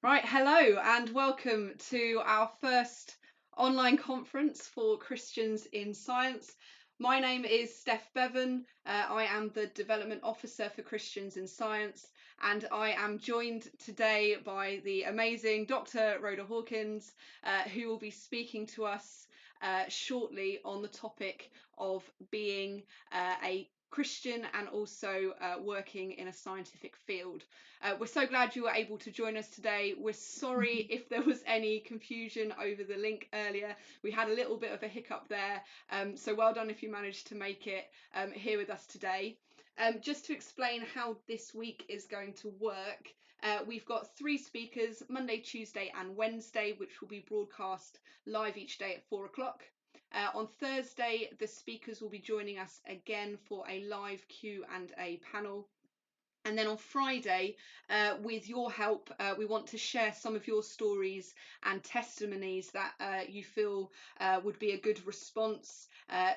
Right, hello and welcome to our first online conference for Christians in Science. My name is Steph Bevan. I am the Development Officer for Christians in Science, and I am joined today by the amazing Dr. Rhoda Hawkins, who will be speaking to us shortly on the topic of being a Christian and also working in a scientific field. We're so glad you were able to join us today. We're sorry if there was any confusion over the link earlier. We had a little bit of a hiccup there, so well done if you managed to make it here with us today. Just to explain how this week is going to work, we've got 3 speakers, Monday, Tuesday and Wednesday, which will be broadcast live each day at 4 o'clock. On Thursday, the speakers will be joining us again for a live Q&A panel. And then on Friday, with your help, we want to share some of your stories and testimonies that you feel would be a good response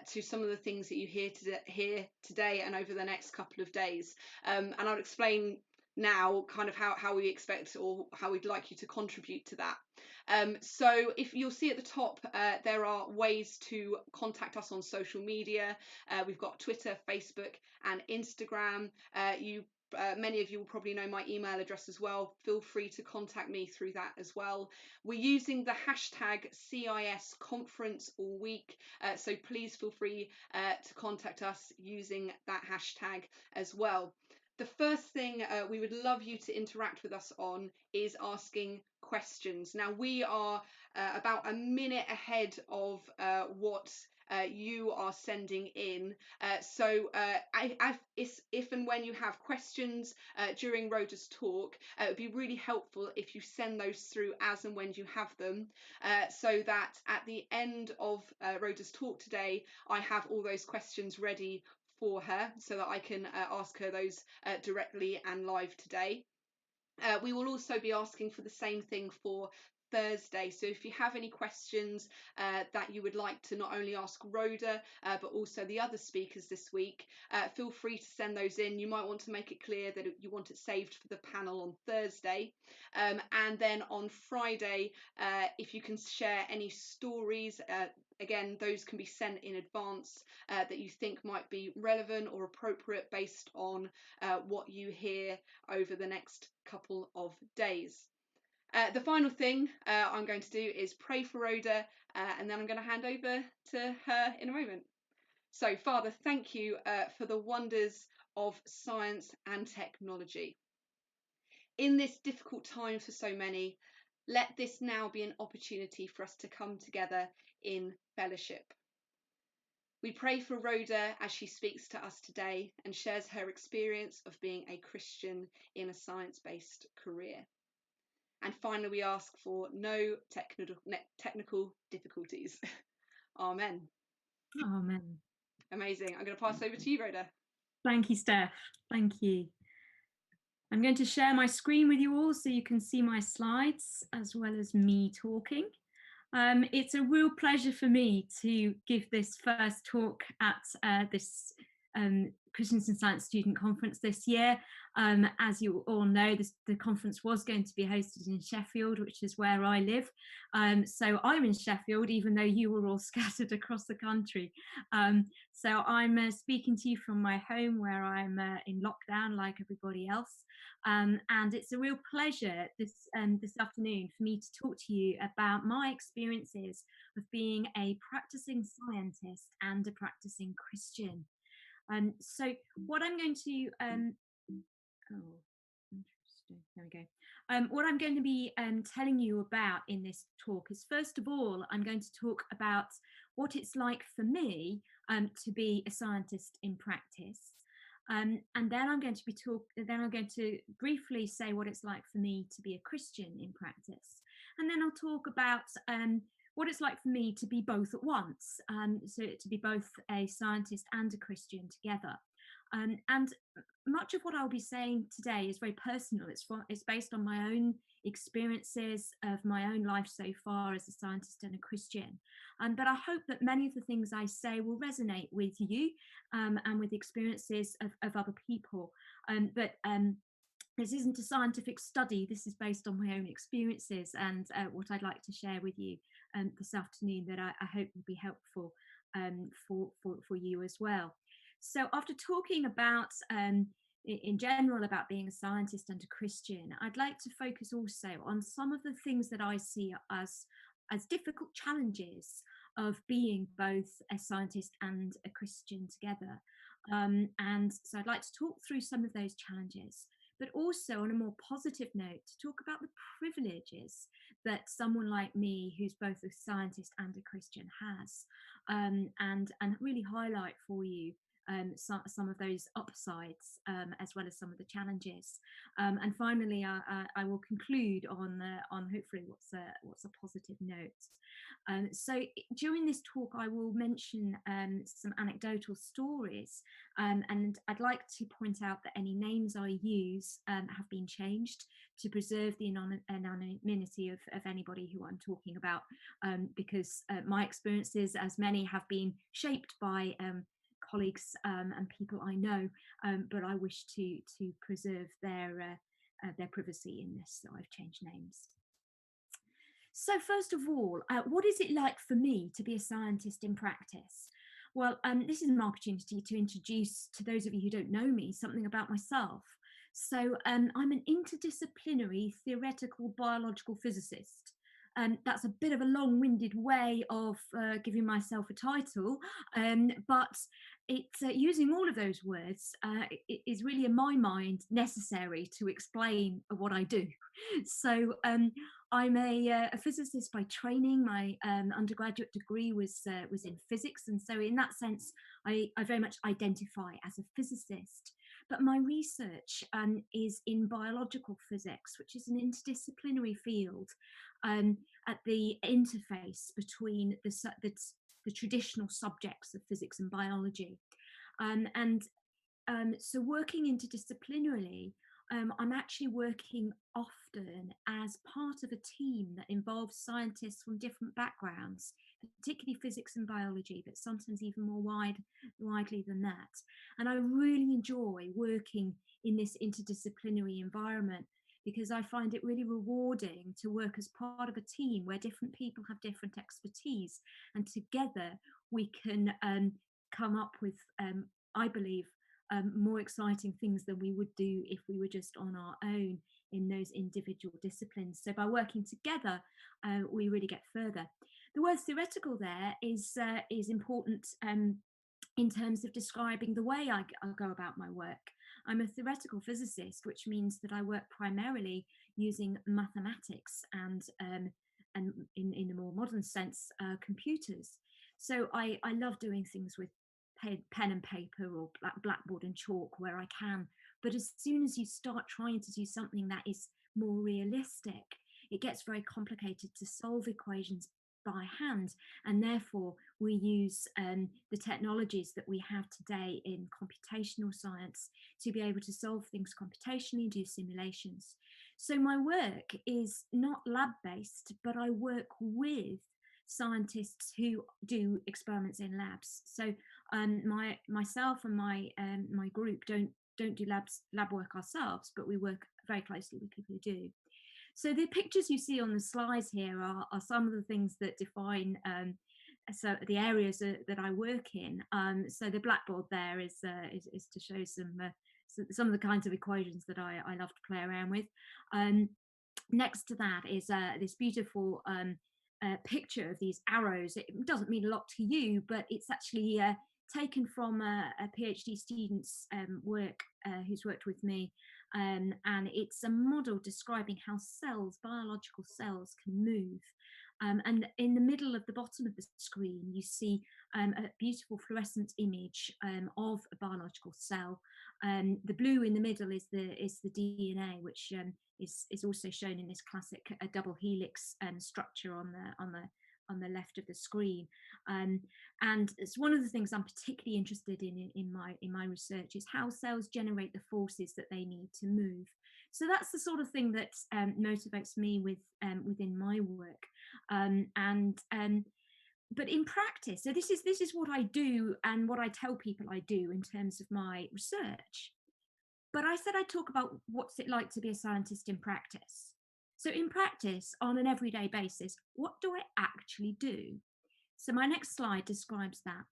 to some of the things that you hear today and over the next couple of days. And I'll explain now kind of how we expect or how we'd like you to contribute to that. So if you'll see at the top, there are ways to contact us on social media. We've got Twitter, Facebook and Instagram. Many of you will probably know my email address as well. Feel free to contact me through that as well. We're using the hashtag CIS conference all week, so please feel free to contact us using that hashtag as well. The first thing we would love you to interact with us on is asking questions. Now we are about a minute ahead of what you are sending in. So if and when you have questions during Rhoda's talk, it would be really helpful if you send those through as and when you have them, so that at the end of Rhoda's talk today, I have all those questions ready for her so that I can ask her those directly and live today. We will also be asking for the same thing for Thursday. So if you have any questions that you would like to not only ask Rhoda but also the other speakers this week, feel free to send those in. You might want to make it clear that you want it saved for the panel on Thursday. And then on Friday, if you can share any stories, again, those can be sent in advance that you think might be relevant or appropriate based on what you hear over the next couple of days. The final thing I'm going to do is pray for Rhoda, and then I'm going to hand over to her in a moment. So, Father, thank you for the wonders of science and technology. In this difficult time for so many, let this now be an opportunity for us to come together in fellowship. We pray for Rhoda as she speaks to us today and shares her experience of being a Christian in a science-based career. And finally, we ask for no technical difficulties. Amen. Amen. Amazing. I'm going to pass over to you, Rhoda. Thank you, Steph. Thank you. I'm going to share my screen with you all so you can see my slides as well as me talking. It's a real pleasure for me to give this first talk at this Christians in Science Student Conference this year. As you all know, the conference was going to be hosted in Sheffield, which is where I live. So I'm in Sheffield, even though you were all scattered across the country. So I'm speaking to you from my home where I'm in lockdown like everybody else. And it's a real pleasure this afternoon for me to talk to you about my experiences of being a practicing scientist and a practicing Christian. So what I'm going to interesting. There we go. What I'm going to be telling you about in this talk is, first of all, I'm going to talk about what it's like for me to be a scientist in practice. And then I'm going to briefly say what it's like for me to be a Christian in practice. And then I'll talk about what it's like for me to be both at once, so to be both a scientist and a Christian together. And much of what I'll be saying today is very personal. It's based on my own experiences of my own life so far as a scientist and a Christian. But I hope that many of the things I say will resonate with you and with the experiences of other people. But This isn't a scientific study. This is based on my own experiences and what I'd like to share with you this afternoon that I hope will be helpful for you as well. So after talking about in general about being a scientist and a Christian, I'd like to focus also on some of the things that I see as difficult challenges of being both a scientist and a Christian together. And so I'd like to talk through some of those challenges, but also on a more positive note, to talk about the privileges that someone like me, who's both a scientist and a Christian, has, and really highlight for you some of those upsides, as well as some of the challenges. And finally, I will conclude on hopefully what's a positive note. So during this talk, I will mention some anecdotal stories, and I'd like to point out that any names I use have been changed to preserve the anonymity of anybody who I'm talking about, because my experiences, as many, have been shaped by colleagues and people I know, but I wish to preserve their privacy in this, so I've changed names. So first of all, what is it like for me to be a scientist in practice? Well, this is an opportunity to introduce to those of you who don't know me something about myself. So I'm an interdisciplinary theoretical biological physicist. That's a bit of a long-winded way of giving myself a title, but it's using all of those words is really, in my mind, necessary to explain what I do. So I'm a physicist by training. My undergraduate degree was in physics, and so in that sense, I very much identify as a physicist. But my research is in biological physics, which is an interdisciplinary field at the interface between the traditional subjects of physics and biology. And so working interdisciplinarily, I'm actually working often as part of a team that involves scientists from different backgrounds, particularly physics and biology, but sometimes even more widely than that. And I really enjoy working in this interdisciplinary environment because I find it really rewarding to work as part of a team where different people have different expertise, and together we can come up with, I believe, more exciting things than we would do if we were just on our own in those individual disciplines. So by working together, we really get further. The word theoretical there is important in terms of describing the way I go about my work. I'm a theoretical physicist, which means that I work primarily using mathematics and in a more modern sense, computers. So I love doing things with pen and paper or blackboard and chalk where I can. But as soon as you start trying to do something that is more realistic, it gets very complicated to solve equations by hand, and therefore we use the technologies that we have today in computational science to be able to solve things computationally, do simulations. So my work is not lab-based, but I work with scientists who do experiments in labs. So myself and my group don't do lab work ourselves, but we work very closely with people who do. So the pictures you see on the slides here are some of the things that define so the areas that I work in. So the blackboard there is to show some of the kinds of equations that I love to play around with. Next to that is this beautiful picture of these arrows. It doesn't mean a lot to you, but it's actually taken from a PhD student's work who's worked with me, and it's a model describing how biological cells, can move. And in the middle of the bottom of the screen, you see a beautiful fluorescent image of a biological cell. The blue in the middle is the DNA, which is also shown in this classic double helix structure on the left of the screen. And it's one of the things I'm particularly interested in my research is how cells generate the forces that they need to move. So that's the sort of thing that motivates me within my work. But in practice, so this is what I do and what I tell people I do in terms of my research. But I said I'd talk about what's it like to be a scientist in practice. So, in practice, on an everyday basis, what do I actually do? So, my next slide describes that.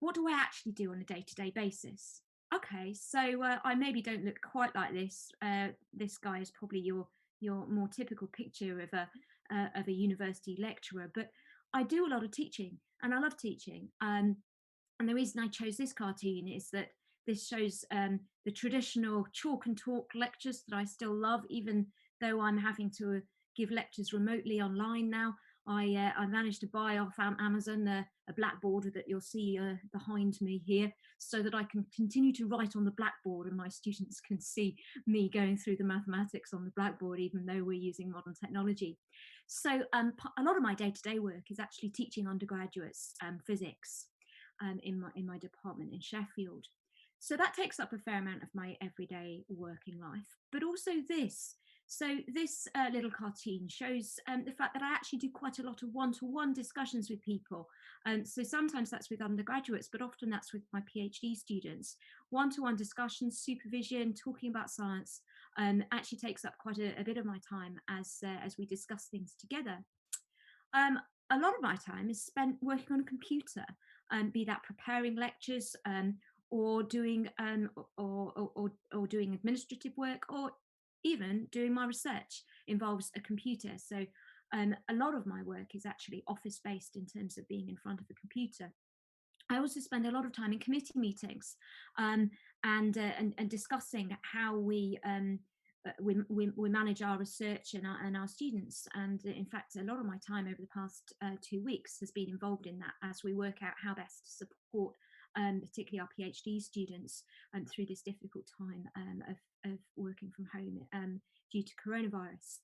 What do I actually do on a day-to-day basis? Okay, so I maybe don't look quite like this. This guy is probably your more typical picture of a university lecturer, but I do a lot of teaching, and I love teaching. And the reason I chose this cartoon is that this shows the traditional chalk and talk lectures that I still love, even though I'm having to give lectures remotely online now. I managed to buy off Amazon a blackboard that you'll see behind me here, so that I can continue to write on the blackboard and my students can see me going through the mathematics on the blackboard, even though we're using modern technology. So a lot of my day-to-day work is actually teaching undergraduates physics in my department in Sheffield. So that takes up a fair amount of my everyday working life. But also this. So this little cartoon shows the fact that I actually do quite a lot of one-to-one discussions with people. So sometimes that's with undergraduates, but often that's with my PhD students. One-to-one discussions, supervision, talking about science actually takes up quite a bit of my time as we discuss things together. A lot of my time is spent working on a computer, be that preparing lectures or doing or doing administrative work, or even doing my research involves a computer. So a lot of my work is actually office based in terms of being in front of a computer. I also spend a lot of time in committee meetings and discussing how we manage our research and our students. And in fact, a lot of my time over the past 2 weeks has been involved in that as we work out how best to support particularly our PhD students through this difficult time of working from home due to coronavirus.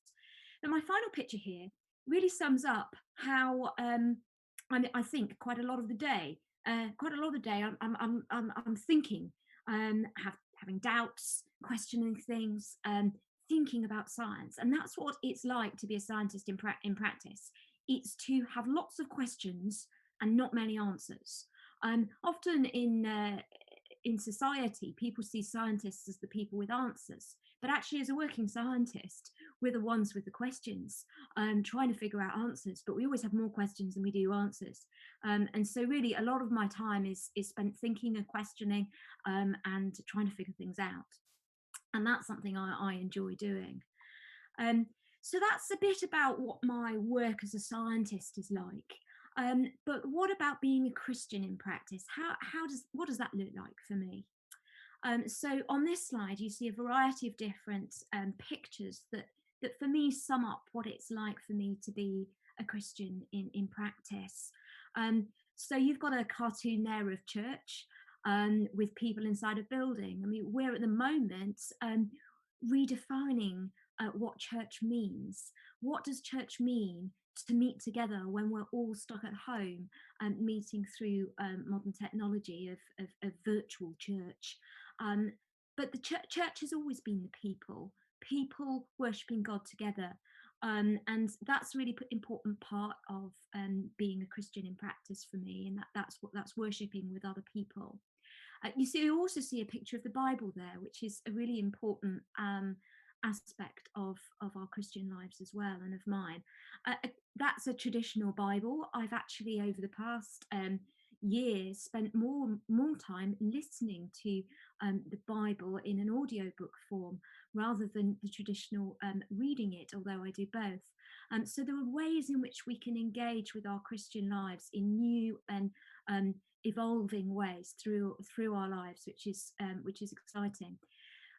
But my final picture here really sums up how I think quite a lot of the day, I'm thinking, having doubts, questioning things, thinking about science, and that's what it's like to be a scientist in practice. It's to have lots of questions and not many answers. Often in society, people see scientists as the people with answers, but actually, as a working scientist, we're the ones with the questions, trying to figure out answers. But we always have more questions than we do answers, and so really, a lot of my time is spent thinking and questioning, and trying to figure things out. And that's something I enjoy doing. So that's a bit about what my work as a scientist is like. But what about being a Christian in practice? What does that look like for me? So on this slide, you see a variety of different pictures that for me sum up what it's like for me to be a Christian in practice. So you've got a cartoon there of church with people inside a building. I mean, we're at the moment redefining what church means. What does church mean to meet together when we're all stuck at home and meeting through modern technology of virtual church? But the church has always been the people worshipping God together. And that's a really important part of being a Christian in practice for me, and that's worshipping with other people. You also see a picture of the Bible there, which is a really important aspect of our Christian lives as well, and of mine. That's a traditional Bible. I've actually, over the past years, spent more time listening to the Bible in an audiobook form rather than the traditional reading it, although I do both. So there are ways in which we can engage with our Christian lives in new and evolving ways through our lives, which is exciting.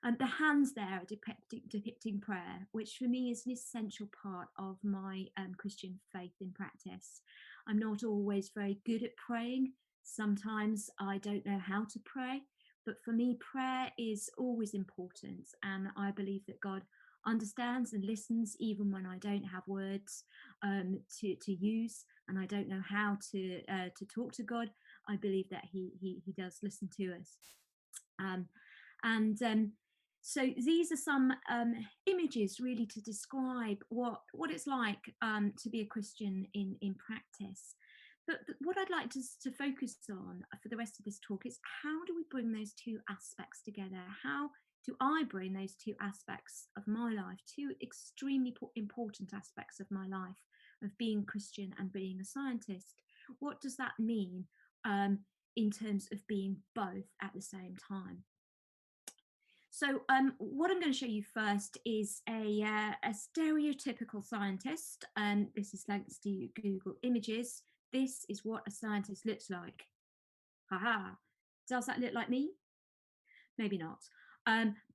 And the hands there are depicting prayer, which for me is an essential part of my Christian faith in practice. I'm not always very good at praying. Sometimes I don't know how to pray, but for me, prayer is always important, and I believe that God understands and listens even when I don't have words to use, and I don't know how to talk to God. I believe that he does listen to us. So these are some images really to describe what it's like to be a Christian in practice. But what I'd like to focus on for the rest of this talk is how do we bring those two aspects together? How do I bring those two aspects of my life, two extremely important aspects of my life, of being Christian and being a scientist? What does that mean in terms of being both at the same time? So what I'm going to show you first is a stereotypical scientist. This is thanks to Google Images. This is what a scientist looks like. Haha. Does that look like me? Maybe not.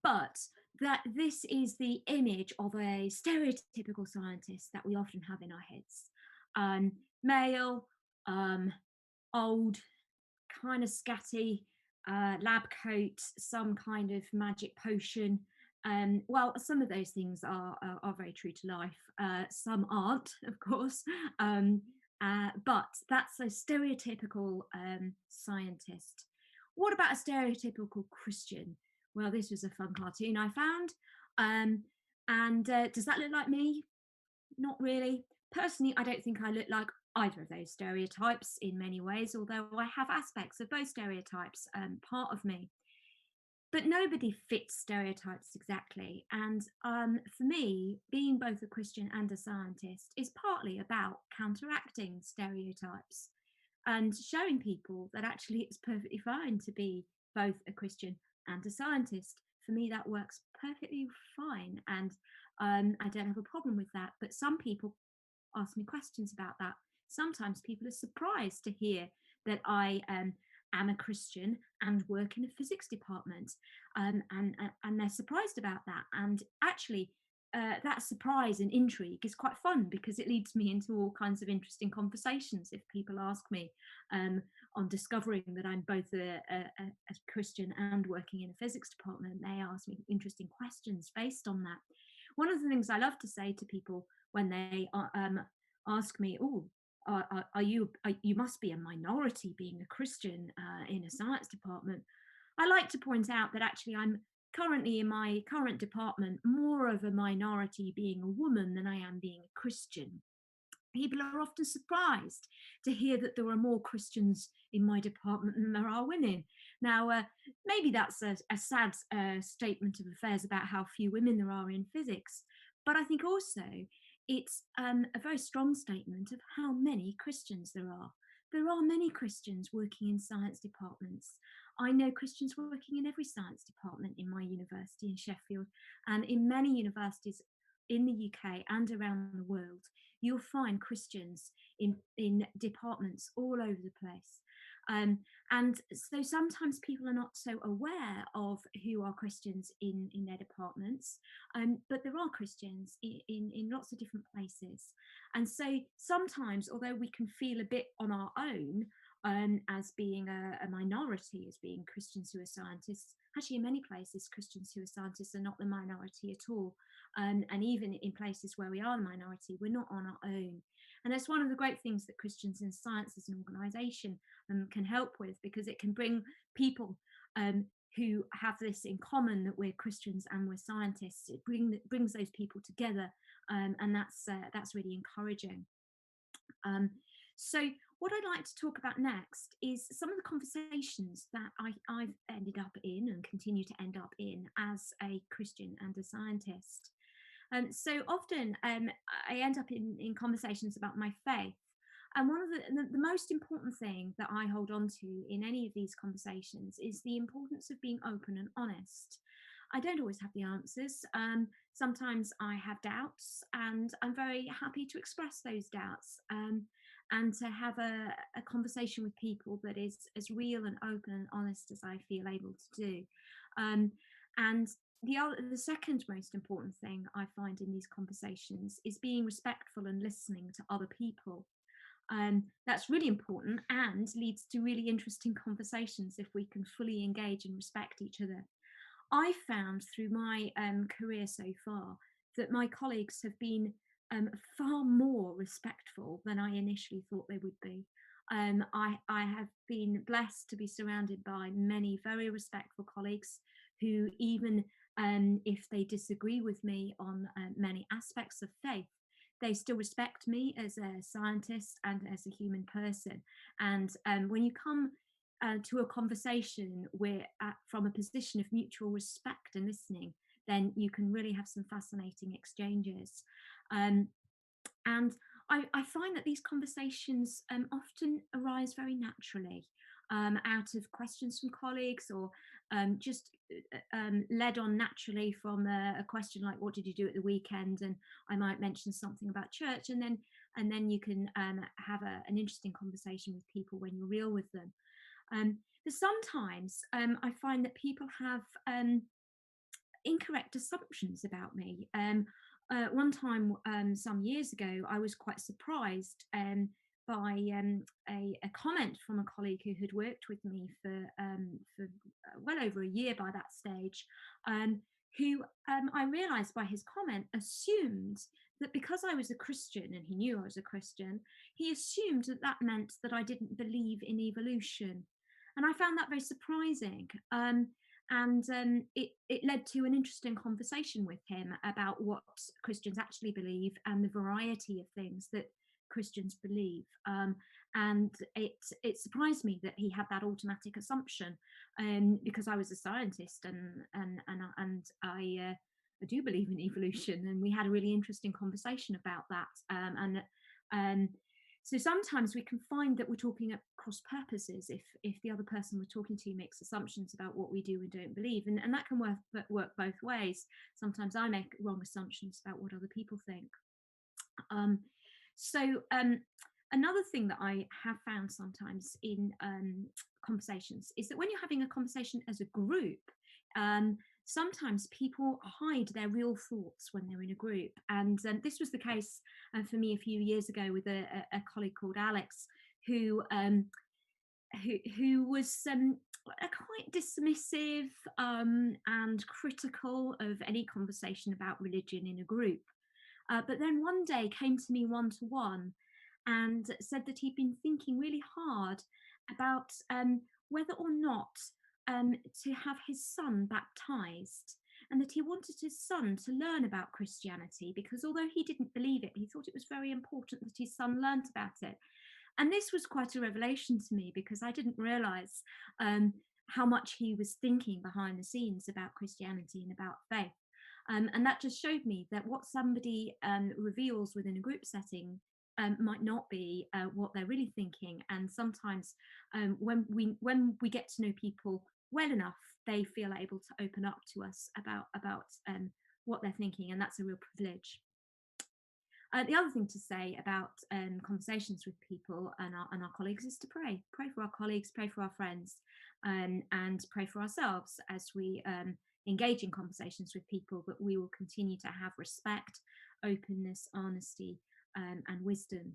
But that this is the image of a stereotypical scientist that we often have in our heads. Male, old, kind of scatty, lab coat, some kind of magic potion. Well, some of those things are very true to life. Some aren't, of course. But that's a stereotypical scientist. What about a stereotypical Christian? Well, this was a fun cartoon I found. Does that look like me? Not really. Personally, I don't think I look like either of those stereotypes in many ways, although I have aspects of both stereotypes part of me. But nobody fits stereotypes exactly. And for me, being both a Christian and a scientist is partly about counteracting stereotypes and showing people that actually it's perfectly fine to be both a Christian and a scientist. For me, that works perfectly fine. And I don't have a problem with that. But some people ask me questions about that. Sometimes people are surprised to hear that I am a Christian and work in a physics department, and they're surprised about that. And actually, that surprise and intrigue is quite fun because it leads me into all kinds of interesting conversations. If people ask me on discovering that I'm both a Christian and working in a physics department, they ask me interesting questions based on that. One of the things I love to say to people when they ask me, "Oh, you must be a minority being a Christian in a science department." I like to point out that actually I'm currently in my current department more of a minority being a woman than I am being a Christian. People are often surprised to hear that there are more Christians in my department than there are women. Now, maybe that's a sad statement of affairs about how few women there are in physics, but I think also it's a very strong statement of how many Christians there are. There are many Christians working in science departments. I know Christians working in every science department in my university in Sheffield, and in many universities in the UK and around the world. You'll find Christians in departments all over the place. And so sometimes people are not so aware of who are Christians in their departments, but there are Christians in lots of different places. And so sometimes, although we can feel a bit on our own as being a minority, as being Christians who are scientists, actually in many places Christians who are scientists are not the minority at all. And even in places where we are the minority, we're not on our own. And that's one of the great things that Christians in Science as an organisation can help with, because it can bring people who have this in common, that we're Christians and we're scientists. It brings those people together, and that's really encouraging. So what I'd like to talk about next is some of the conversations that I've ended up in and continue to end up in as a Christian and a scientist. So often I end up in conversations about my faith. And one of the most important thing that I hold on to in any of these conversations is the importance of being open and honest. I don't always have the answers. Sometimes I have doubts, and I'm very happy to express those doubts and to have a conversation with people that is as real and open and honest as I feel able to do. And the second most important thing I find in these conversations is being respectful and listening to other people. That's really important and leads to really interesting conversations if we can fully engage and respect each other. I found through my career so far that my colleagues have been far more respectful than I initially thought they would be. I have been blessed to be surrounded by many very respectful colleagues who, even if they disagree with me on many aspects of faith, they still respect me as a scientist and as a human person. And when you come to a conversation where from a position of mutual respect respect and listening, then you can really have some fascinating exchanges. Um, and I find that these conversations often arise very naturally, out of questions from colleagues, or just led on naturally from a question like, "What did you do at the weekend?" And I might mention something about church, and then you can have an interesting conversation with people when you're real with them. But sometimes I find that people have incorrect assumptions about me. One time, some years ago, I was quite surprised by a comment from a colleague who had worked with me for well over a year by that stage, who I realised by his comment assumed that because I was a Christian, and he knew I was a Christian, he assumed that that meant that I didn't believe in evolution. And I found that very surprising. And it led to an interesting conversation with him about what Christians actually believe and the variety of things that Christians believe. And it surprised me that he had that automatic assumption, because I was a scientist, and I do believe in evolution, and we had a really interesting conversation about that. So sometimes we can find that we're talking at cross purposes if the other person we're talking to makes assumptions about what we do and don't believe, and that can work both ways. Sometimes I make wrong assumptions about what other people think. So another thing that I have found sometimes in conversations is that when you're having a conversation as a group, sometimes people hide their real thoughts when they're in a group. And this was the case for me a few years ago with a colleague called Alex, who was quite dismissive and critical of any conversation about religion in a group. But then one day came to me one-to-one and said that he'd been thinking really hard about whether or not to have his son baptized, and that he wanted his son to learn about Christianity, because although he didn't believe it, he thought it was very important that his son learnt about it. And this was quite a revelation to me, because I didn't realize how much he was thinking behind the scenes about Christianity and about faith. And that just showed me that what somebody reveals within a group setting might not be what they're really thinking. And sometimes when we get to know people well enough, they feel able to open up to us about what they're thinking, and that's a real privilege. The other thing to say about conversations with people and our colleagues is to pray. Pray for our colleagues, pray for our friends, and pray for ourselves as we engage in conversations with people, that we will continue to have respect, openness, honesty, and wisdom.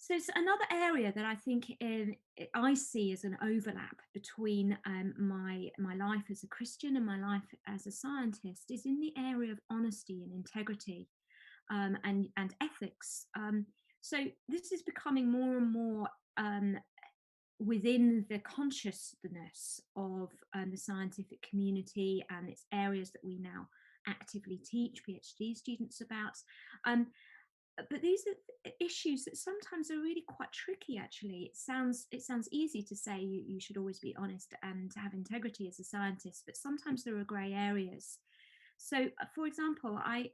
So it's another area that I think I see as an overlap between my life as a Christian and my life as a scientist is in the area of honesty and integrity, and ethics. So this is becoming more and more within the consciousness of the scientific community, and its areas that we now actively teach PhD students about. But these are issues that sometimes are really quite tricky. Actually, it sounds easy to say you should always be honest and have integrity as a scientist, but sometimes there are grey areas. So, for example, I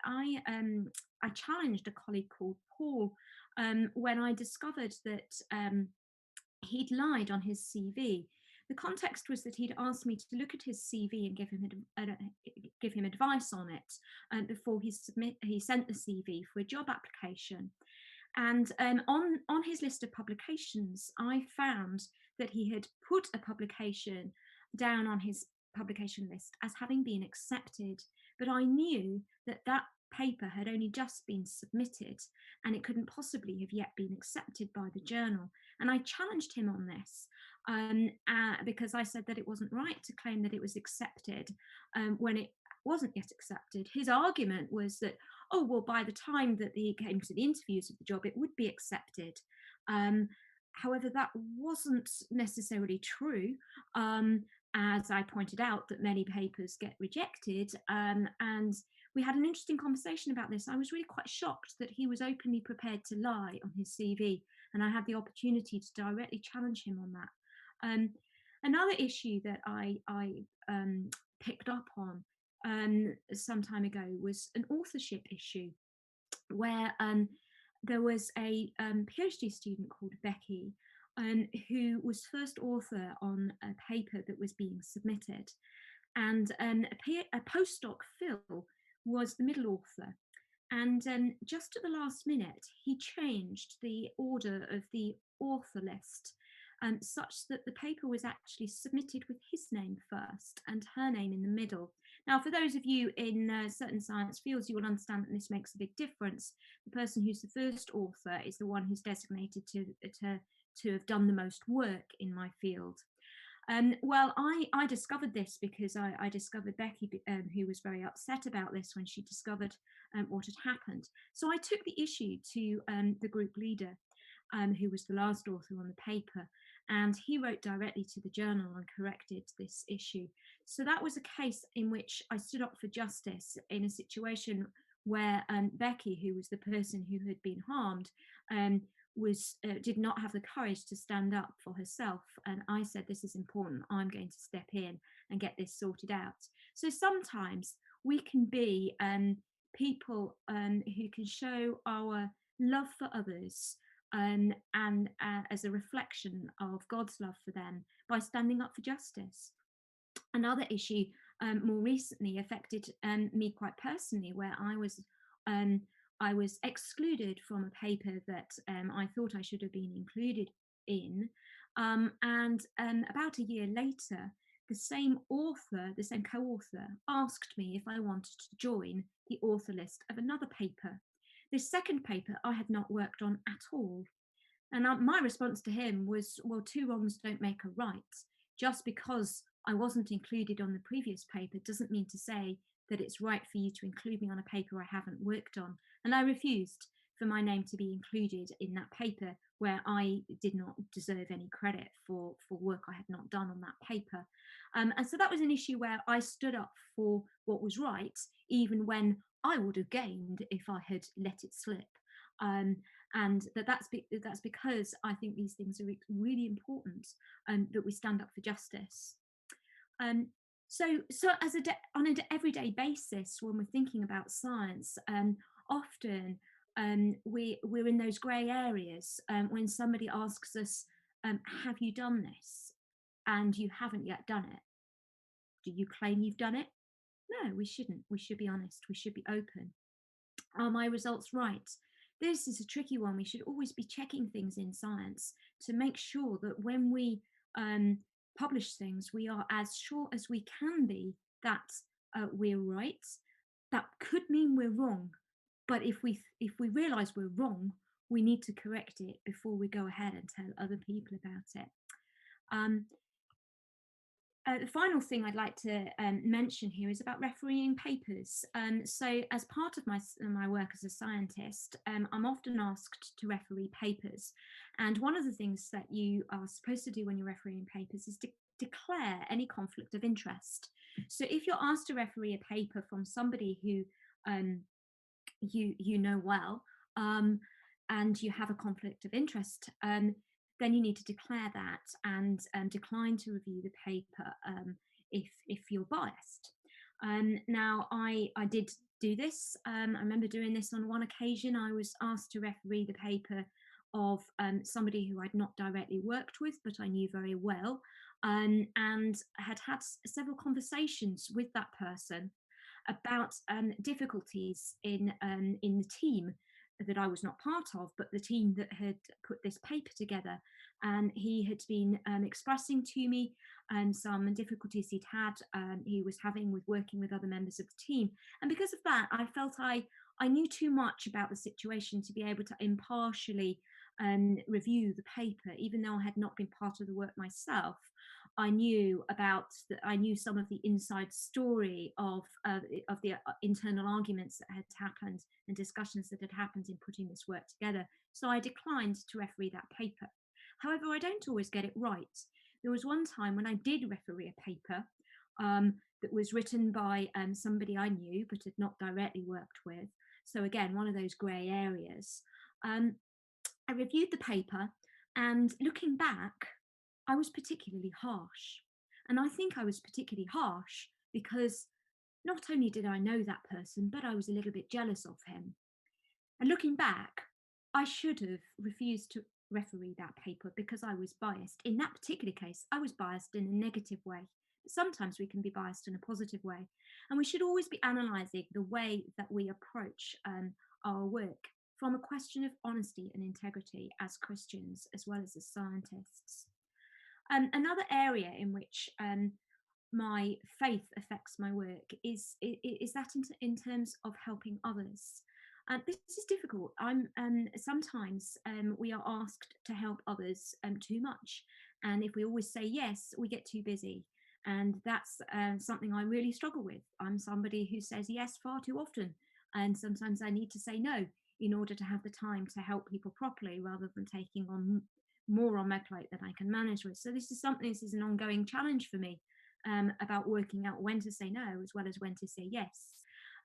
challenged a colleague called Paul when I discovered that he'd lied on his CV. The context was that he'd asked me to look at his CV and give him advice on it before he sent the CV for a job application. And on his list of publications, I found that he had put a publication down on his publication list as having been accepted, but I knew that that paper had only just been submitted and it couldn't possibly have yet been accepted by the journal. And I challenged him on this because I said that it wasn't right to claim that it was accepted when it wasn't yet accepted. His argument was that, oh, well, by the time that he came to the interviews of the job, it would be accepted. However, that wasn't necessarily true. As I pointed out, that many papers get rejected, and we had an interesting conversation about this. I was really quite shocked that he was openly prepared to lie on his CV, and I had the opportunity to directly challenge him on that. Another issue that I picked up on some time ago was an authorship issue where there was a PhD student called Becky who was first author on a paper that was being submitted, and a postdoc, Phil, was the middle author. And just at the last minute, he changed the order of the author list such that the paper was actually submitted with his name first and her name in the middle. Now, for those of you in certain science fields, you will understand that this makes a big difference. The person who's the first author is the one who's designated to have done the most work in my field. Well, I discovered this because I discovered Becky, who was very upset about this when she discovered what had happened. So I took the issue to the group leader, who was the last author on the paper, and he wrote directly to the journal and corrected this issue. So that was a case in which I stood up for justice in a situation where Becky, who was the person who had been harmed, did not have the courage to stand up for herself, and I said, this is important, I'm going to step in and get this sorted out. So sometimes we can be people who can show our love for others and as a reflection of God's love for them by standing up for justice. Another issue more recently affected me quite personally, where I was excluded from a paper that I thought I should have been included in. And about a year later, the same author, the same co-author, asked me if I wanted to join the author list of another paper. This second paper I had not worked on at all. And my response to him was, well, two wrongs don't make a right. Just because I wasn't included on the previous paper doesn't mean to say that it's right for you to include me on a paper I haven't worked on. And I refused for my name to be included in that paper where I did not deserve any credit for work I had not done on that paper. And so that was an issue where I stood up for what was right, even when I would have gained if I had let it slip. And that's because I think these things are really important, that we stand up for justice. So on an everyday basis, when we're thinking about science, often we're in those grey areas when somebody asks us, have you done this? And you haven't yet done it. Do you claim you've done it? No, we shouldn't. We should be honest. We should be open. Are my results right? This is a tricky one. We should always be checking things in science to make sure that when we publish things, we are as sure as we can be that we're right. That could mean we're wrong, but if we realise we're wrong, we need to correct it before we go ahead and tell other people about it. The final thing I'd like to mention here is about refereeing papers. So as part of my work as a scientist, I'm often asked to referee papers. And one of the things that you are supposed to do when you're refereeing papers is to declare any conflict of interest. So if you're asked to referee a paper from somebody who you know well, and you have a conflict of interest, then you need to declare that and decline to review the paper if you're biased. Now, I did do this. I remember doing this on one occasion. I was asked to referee the paper of somebody who I'd not directly worked with, but I knew very well, and had several conversations with that person about difficulties in the team that I was not part of, but the team that had put this paper together. And he had been expressing to me some difficulties he was having with working with other members of the team. And because of that, I felt I knew too much about the situation to be able to impartially review the paper, even though I had not been part of the work myself. I knew some of the inside story of the internal arguments that had happened and discussions that had happened in putting this work together. So I declined to referee that paper. However, I don't always get it right. There was one time when I did referee a paper that was written by somebody I knew but had not directly worked with. So again, one of those grey areas. I reviewed the paper, and looking back, I was particularly harsh. And I think I was particularly harsh because not only did I know that person, but I was a little bit jealous of him. And looking back, I should have refused to referee that paper because I was biased. In that particular case, I was biased in a negative way. But sometimes we can be biased in a positive way. And we should always be analysing the way that we approach our work from a question of honesty and integrity as Christians as well as scientists. Another area in which my faith affects my work is that in terms of helping others. And this is difficult. I'm sometimes we are asked to help others too much, and if we always say yes, we get too busy, and that's something I really struggle with. I'm somebody who says yes far too often, and sometimes I need to say no in order to have the time to help people properly, rather than taking on more on my plate than I can manage with. So this is an ongoing challenge for me, about working out when to say no as well as when to say yes.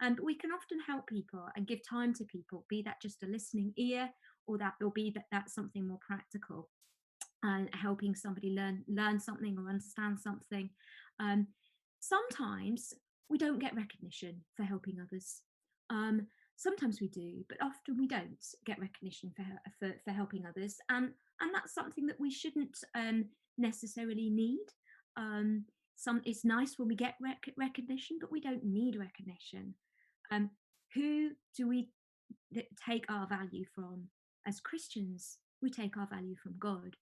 But we can often help people and give time to people, be that just a listening ear, or be that that's something more practical, and helping somebody learn something or understand something. Um, Sometimes we don't get recognition for helping others. Sometimes we do, but often we don't get recognition for helping others, and that's something that we shouldn't necessarily need. It's nice when we get recognition, but we don't need recognition. Um, who do we take our value from? As Christians, we take our value from God.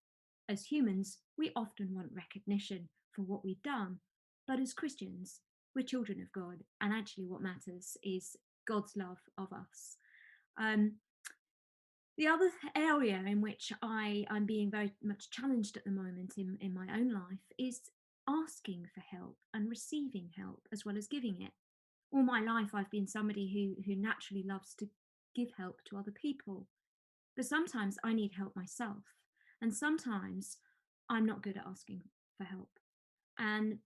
As humans, we often want recognition for what we've done, but as Christians, we're children of God, and actually, what matters is God's love of us. Um, the other area in which I'm being very much challenged at the moment in my own life is asking for help and receiving help as well as giving it. All my life, I've been somebody who naturally loves to give help to other people, but sometimes I need help myself, and sometimes I'm not good at asking for help. And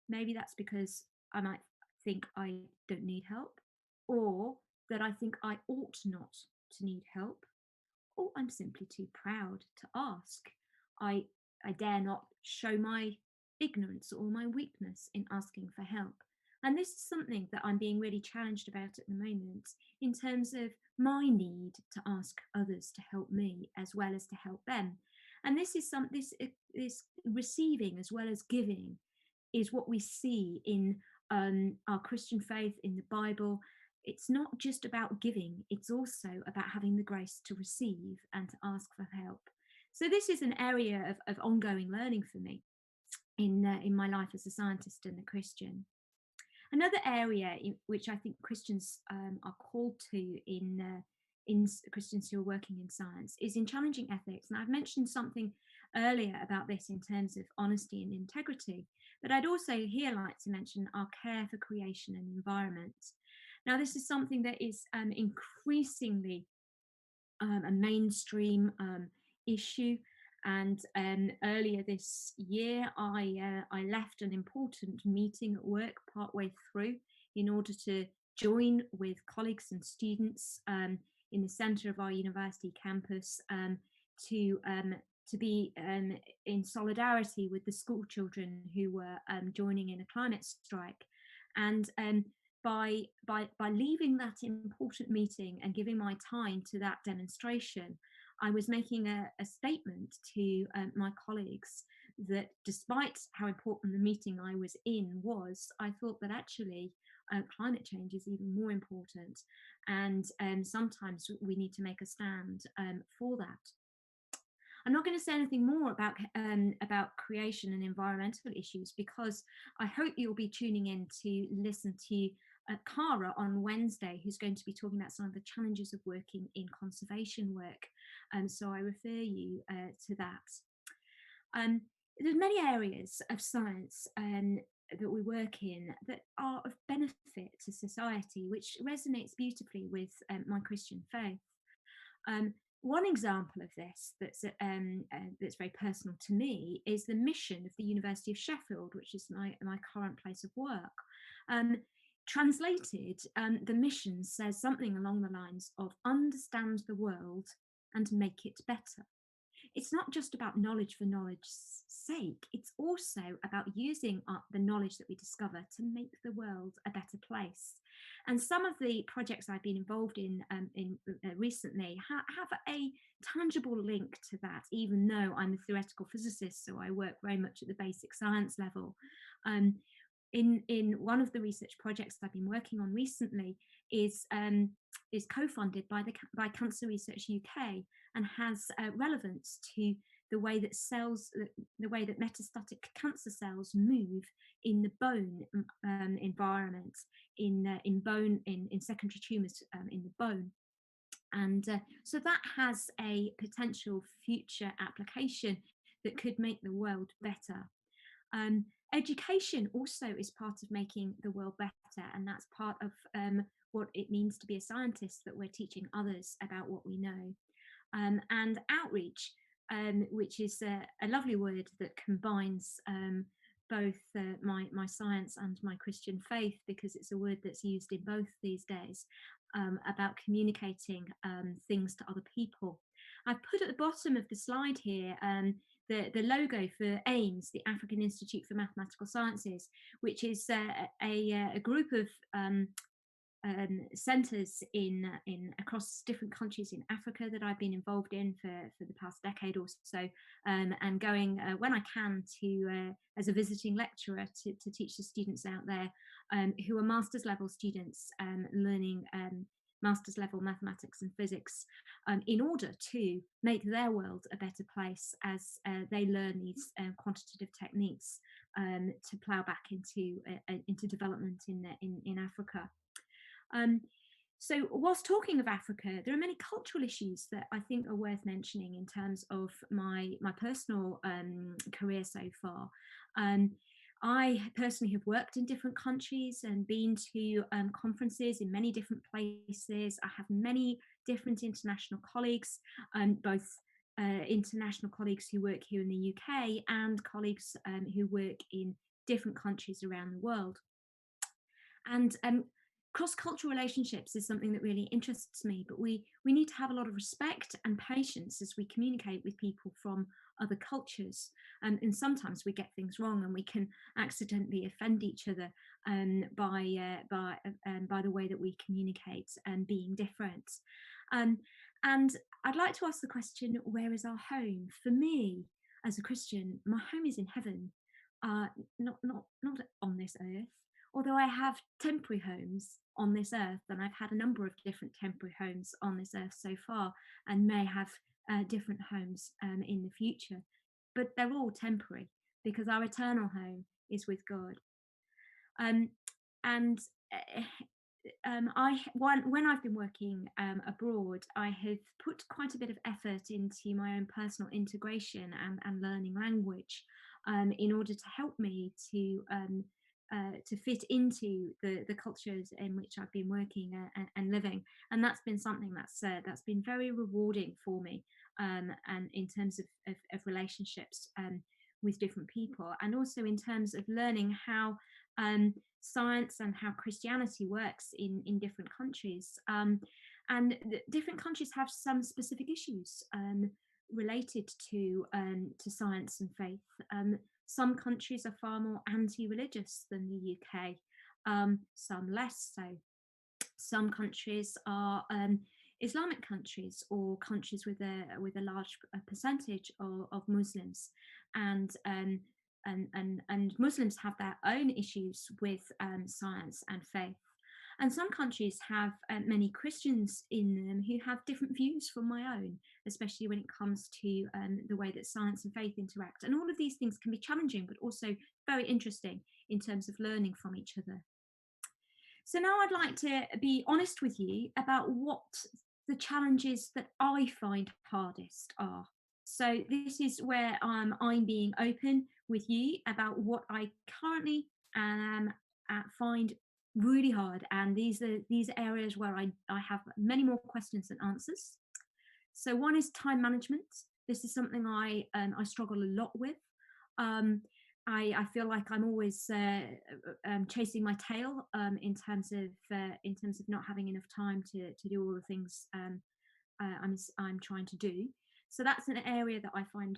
maybe that's because I might think I don't need help, or that I think I ought not to need help, or I'm simply too proud to ask. I, I dare not show my ignorance or my weakness in asking for help. And this is something that I'm being really challenged about at the moment, in terms of my need to ask others to help me as well as to help them. And this receiving as well as giving is what we see in our Christian faith in the Bible. It's not just about giving, it's also about having the grace to receive and to ask for help. So this is an area of ongoing learning for me in my life as a scientist and a Christian. Another area in which I think Christians are called to in Christians who are working in science is in challenging ethics. And I've mentioned something earlier about this in terms of honesty and integrity, but I'd also here like to mention our care for creation and environment. Now, this is something that is increasingly a mainstream issue. And earlier this year, I left an important meeting at work partway through in order to join with colleagues and students in the centre of our university campus to be in solidarity with the school children who were joining in a climate strike. And by leaving that important meeting and giving my time to that demonstration, I was making a statement to my colleagues that despite how important the meeting I was in was, I thought that actually climate change is even more important, and sometimes we need to make a stand for that. I'm not going to say anything more about creation and environmental issues, because I hope you'll be tuning in to listen to Cara on Wednesday, who's going to be talking about some of the challenges of working in conservation work. So I refer you to that. There's many areas of science that we work in that are of benefit to society, which resonates beautifully with my Christian faith. One example of this that's very personal to me is the mission of the University of Sheffield, which is my current place of work. Translated, the mission says something along the lines of understand the world and make it better. it's not just about knowledge for knowledge's sake, it's also about using up the knowledge that we discover to make the world a better place. And some of the projects I've been involved in recently have a tangible link to that, even though I'm a theoretical physicist, so I work very much at the basic science level. Um, in one of the research projects I've been working on recently is co-funded by Cancer Research UK, and has relevance to the way that the way that metastatic cancer cells move in the bone environment, in secondary tumours in the bone. And so that has a potential future application that could make the world better. Um, Education also is part of making the world better, and that's part of what it means to be a scientist, that we're teaching others about what we know. And outreach, which is a lovely word that combines both my science and my Christian faith, because it's a word that's used in both these days, about communicating things to other people. I've put at the bottom of the slide here the logo for AIMS, the African Institute for Mathematical Sciences, which is a group of centres in across different countries in Africa that I've been involved in for the past decade or so, and going when I can to as a visiting lecturer to teach the students out there who are master's level students learning master's level mathematics and physics, in order to make their world a better place as they learn these quantitative techniques to plough back into development in Africa. So whilst talking of Africa, there are many cultural issues that I think are worth mentioning in terms of my personal career so far. I personally have worked in different countries and been to conferences in many different places. I have many different international colleagues, both international colleagues who work here in the UK and colleagues who work in different countries around the world. And cross-cultural relationships is something that really interests me, but we need to have a lot of respect and patience as we communicate with people from other cultures, and sometimes we get things wrong and we can accidentally offend each other by the way that we communicate and being different. And I'd like to ask the question, where is our home? For me, as a Christian, my home is in heaven, not on this earth. Although I have temporary homes on this earth, and I've had a number of different temporary homes on this earth so far, and may have different homes in the future, but they're all temporary because our eternal home is with God. And when I've been working abroad, I have put quite a bit of effort into my own personal integration and learning language in order to help me to fit into the cultures in which I've been working and living, and that's been something that's been very rewarding for me, and in terms of relationships with different people, and also in terms of learning how science and how Christianity works in different countries, and different countries have some specific issues related to science and faith. Some countries are far more anti-religious than the UK, some less so. Some countries are Islamic countries, or countries with a large percentage of Muslims, and Muslims have their own issues with science and faith. And some countries have many Christians in them who have different views from my own, especially when it comes to the way that science and faith interact. And all of these things can be challenging, but also very interesting in terms of learning from each other. So now I'd like to be honest with you about what the challenges that I find hardest are. So this is where I'm being open with you about what I currently find really hard, and these are areas where I have many more questions than answers. So one is time management. This is something I struggle a lot with. I feel like I'm always chasing my tail in terms of not having enough time to do all the things I'm trying to do. So that's an area that I find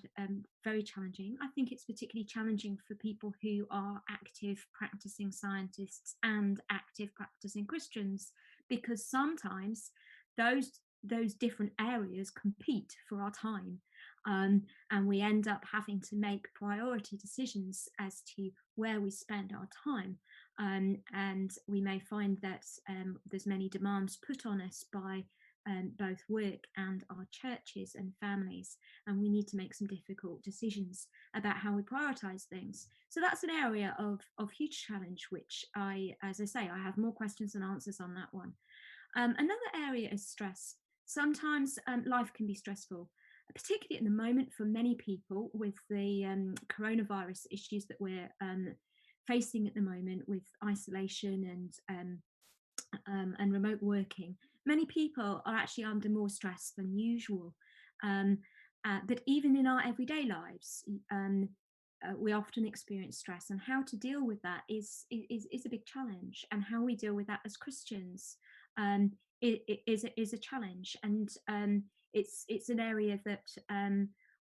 very challenging. I think it's particularly challenging for people who are active practicing scientists and active practicing Christians, because sometimes those different areas compete for our time. And we end up having to make priority decisions as to where we spend our time. And we may find that there's many demands put on us by both work and our churches and families, and we need to make some difficult decisions about how we prioritize things. So that's an area of huge challenge, which as I say, I have more questions than answers on that one. Another area is stress. Sometimes life can be stressful, particularly at the moment for many people with the coronavirus issues that we're facing at the moment with isolation and remote working. Many people are actually under more stress than usual. But even in our everyday lives, we often experience stress, and how to deal with that is a big challenge. And how we deal with that as Christians is a challenge, and it's an area that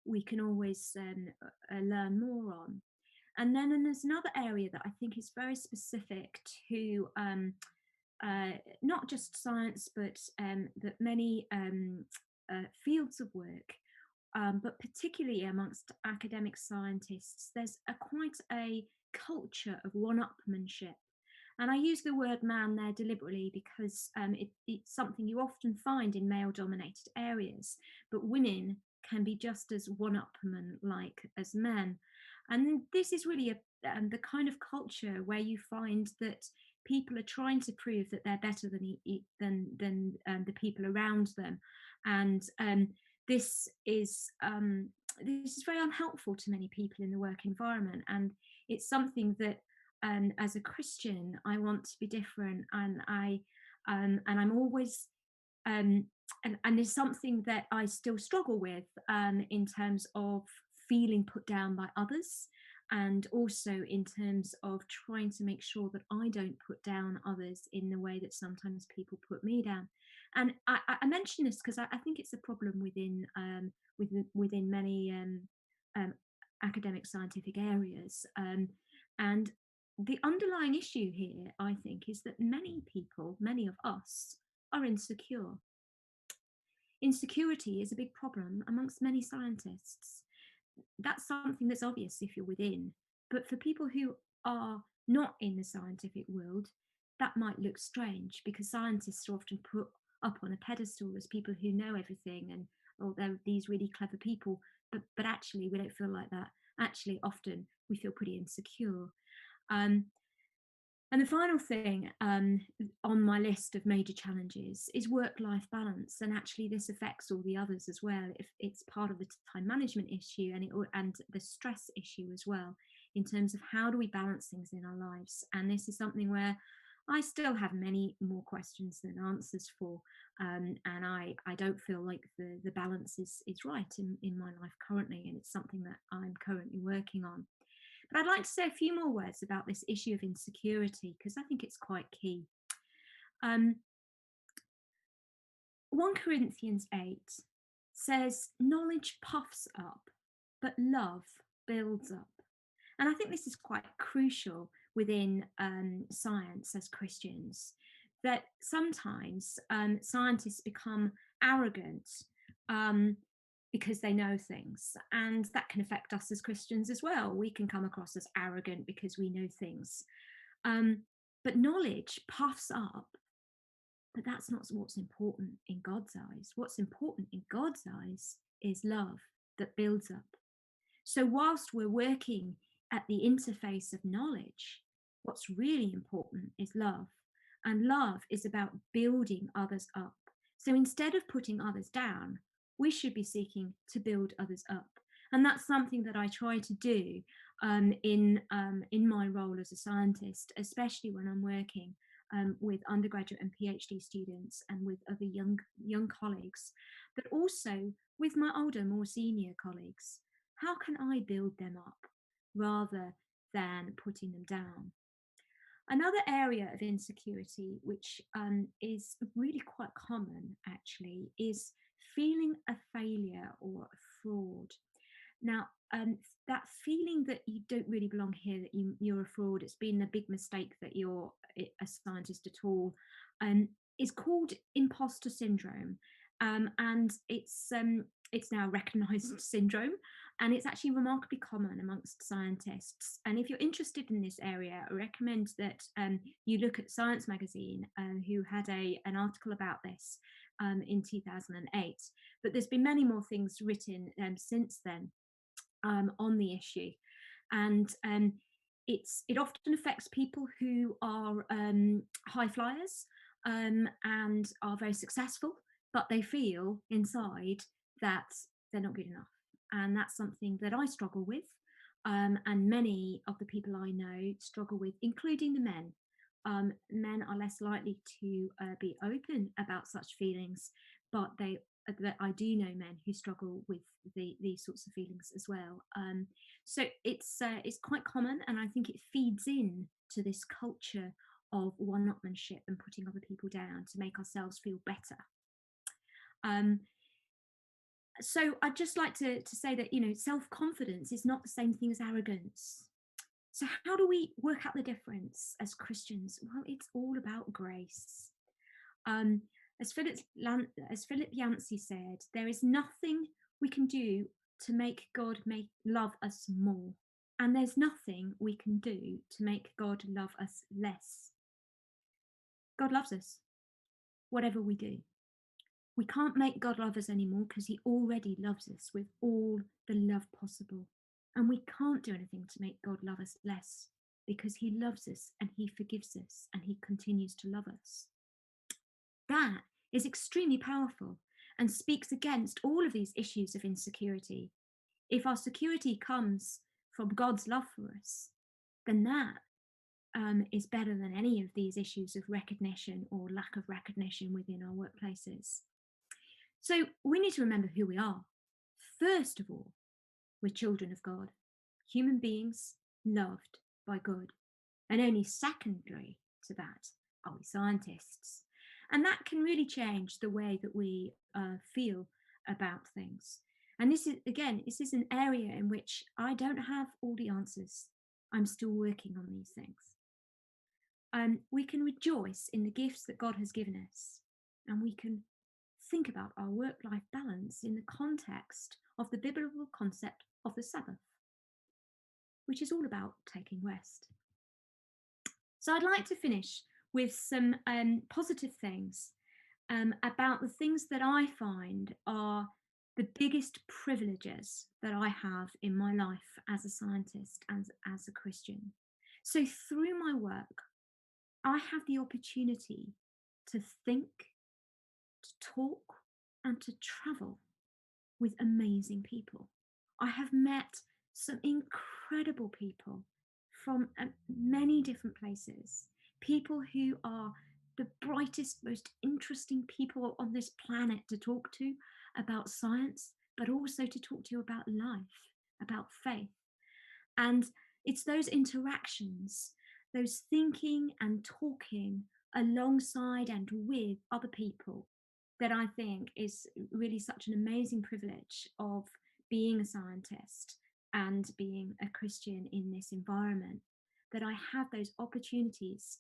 we can always learn more on. And then there's another area that I think is very specific to not just science, but many fields of work, but particularly amongst academic scientists. There's quite a culture of one-upmanship. And I use the word man there deliberately because it's something you often find in male-dominated areas, but women can be just as one-upman-like as men. And this is really the kind of culture where you find that people are trying to prove that they're better than the people around them, and this is very unhelpful to many people in the work environment. And it's something that, as a Christian, I want to be different, and I'm always and there's something that I still struggle with in terms of feeling put down by others, and also in terms of trying to make sure that I don't put down others in the way that sometimes people put me down. And I mention this because I think it's a problem within many um, academic scientific areas. And the underlying issue here, I think, is that many people, many of us, are insecure. Insecurity is a big problem amongst many scientists. That's something that's obvious if you're within. But for people who are not in the scientific world, that might look strange, because scientists are often put up on a pedestal as people who know everything, and oh, they're these really clever people. But actually, we don't feel like that. Actually, often we feel pretty insecure. Um, and the final thing on my list of major challenges is work-life balance, and actually this affects all the others as well. If it's part of the time management issue, and the stress issue as well, in terms of how do we balance things in our lives. And this is something where I still have many more questions than answers for, and I don't feel like the balance is right in my life currently, and it's something that I'm currently working on. But I'd like to say a few more words about this issue of insecurity, because I think it's quite key. 1 Corinthians 8 says, knowledge puffs up, but love builds up. And I think this is quite crucial within science as Christians, that sometimes scientists become arrogant because they know things, and that can affect us as Christians as well. We can come across as arrogant because we know things. But knowledge puffs up, but that's not what's important in God's eyes. What's important in God's eyes is love that builds up. So whilst we're working at the interface of knowledge, what's really important is love. And love is about building others up. So instead of putting others down, we should be seeking to build others up. And that's something that I try to do in my role as a scientist, especially when I'm working with undergraduate and PhD students, and with other young colleagues, but also with my older, more senior colleagues. How can I build them up rather than putting them down? Another area of insecurity, which is really quite common actually, is feeling a failure or a fraud. Now, that feeling that you don't really belong here, that you're a fraud, it's been a big mistake that you're a scientist at all, is called imposter syndrome, and it's now a recognised syndrome, and it's actually remarkably common amongst scientists. And if you're interested in this area, I recommend that you look at Science magazine, who had an article about this in 2008. But there's been many more things written since then on the issue, and it often affects people who are high flyers and are very successful, but they feel inside that they're not good enough, and that's something that I struggle with, and many of the people I know struggle with, including the men. Men are less likely to be open about such feelings, but I do know men who struggle with these sorts of feelings as well. So it's quite common, and I think it feeds in to this culture of one-upmanship and putting other people down to make ourselves feel better. So I'd just like to say that, self-confidence is not the same thing as arrogance. So how do we work out the difference as Christians? Well, it's all about grace. As Philip Yancey said, there is nothing we can do to make God love us more, and there's nothing we can do to make God love us less. God loves us, whatever we do. We can't make God love us anymore because he already loves us with all the love possible. And we can't do anything to make God love us less because he loves us and he forgives us and he continues to love us. That is extremely powerful and speaks against all of these issues of insecurity. If our security comes from God's love for us, then that is better than any of these issues of recognition or lack of recognition within our workplaces. So we need to remember who we are. First of all, we're children of God, human beings loved by God. And only secondary to that are we scientists. And that can really change the way that we feel about things. And this is an area in which I don't have all the answers. I'm still working on these things. We can rejoice in the gifts that God has given us, and we can think about our work-life balance in the context of the biblical concept of the Sabbath, which is all about taking rest. So I'd like to finish with some positive things about the things that I find are the biggest privileges that I have in my life as a scientist and as a Christian. So through my work, I have the opportunity to think, to talk, and to travel with amazing people. I have met some incredible people from many different places, people who are the brightest, most interesting people on this planet to talk to about science, but also to talk to about life, about faith. And it's those interactions, those thinking and talking alongside and with other people that I think is really such an amazing privilege of being a scientist and being a Christian in this environment, that I have those opportunities